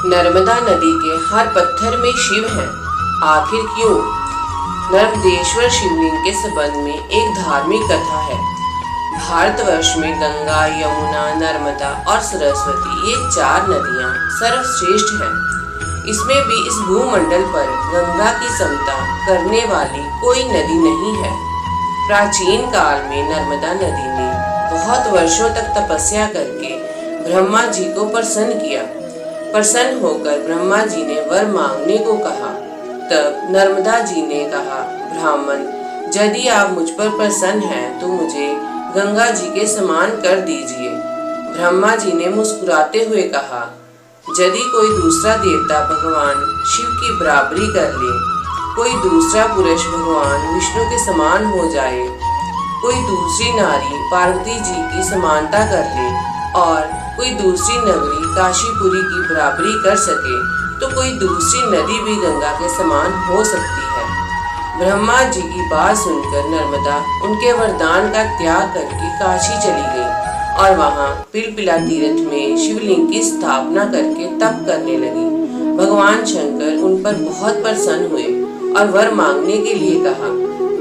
नर्मदा नदी के हर पत्थर में शिव हैं। आखिर क्यों? नर्मदेश्वर शिवलिंग के संबंध में एक धार्मिक कथा है। भारतवर्ष में गंगा, यमुना, नर्मदा और सरस्वती ये 4 नदियां सर्वश्रेष्ठ हैं। इसमें भी इस भूमंडल पर गंगा की समता करने वाली कोई नदी नहीं है। प्राचीन काल में नर्मदा नदी ने बहुत वर्षों तक तपस्या करके ब्रह्मा जी को प्रसन्न किया। प्रसन्न होकर ब्रह्मा जी ने वर मांगने को कहा। तब नर्मदा जी ने कहा, ब्राह्मण, यदि आप मुझ पर प्रसन्न हैं तो मुझे गंगा जी के समान कर दीजिए। ब्रह्मा जी ने मुस्कुराते हुए कहा, यदि कोई दूसरा देवता भगवान शिव की बराबरी कर ले, कोई दूसरा पुरुष भगवान विष्णु के समान हो जाए, कोई दूसरी नारी पार्वती जी की समानता कर ले और कोई दूसरी नगरी काशीपुरी की बराबरी कर सके, तो कोई दूसरी नदी भी गंगा के समान हो सकती है। ब्रह्मा जी की बात सुनकर नर्मदा उनके वरदान का त्याग करके काशी चली गई और वहां पिलपिला तीर्थ में शिवलिंग की स्थापना करके तप करने लगी। भगवान शंकर उन पर बहुत प्रसन्न हुए और वर मांगने के लिए कहा।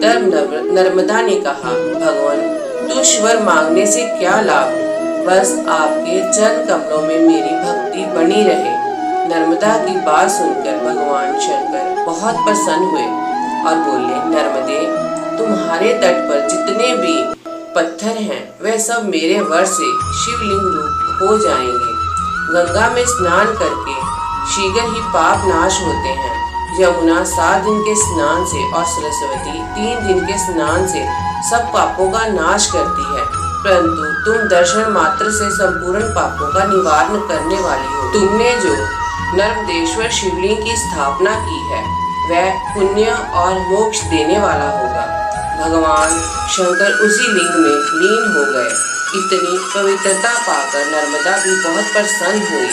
तब नर्मदा ने कहा, भगवान, तुझ वर मांगने से क्या लाभ, बस आपके चरण कमलों में मेरी भक्ति बनी रहे। नर्मदा की बात सुनकर भगवान शंकर बहुत प्रसन्न हुए और बोले, नर्मदे, तुम्हारे तट पर जितने भी पत्थर हैं वह सब मेरे वर से शिवलिंग रूप हो जाएंगे। गंगा में स्नान करके शीघ्र ही पाप नाश होते हैं। यमुना 7 दिन के स्नान से और सरस्वती 3 दिन के स्नान से सब पापों का नाश करती है, परंतु तुम दर्शन मात्र से संपूर्ण पापों का निवारण करने वाली हो। तुमने जो नर्मदेश्वर शिवलिंग की स्थापना की है वह पुण्य और मोक्ष देने वाला होगा। भगवान शंकर उसी लिंग में लीन हो गए। इतनी पवित्रता पाकर नर्मदा भी बहुत प्रसन्न हुई।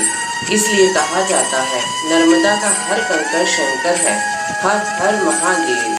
इसलिए कहा जाता है, नर्मदा का हर कंकर शंकर है। हर हर महादेव।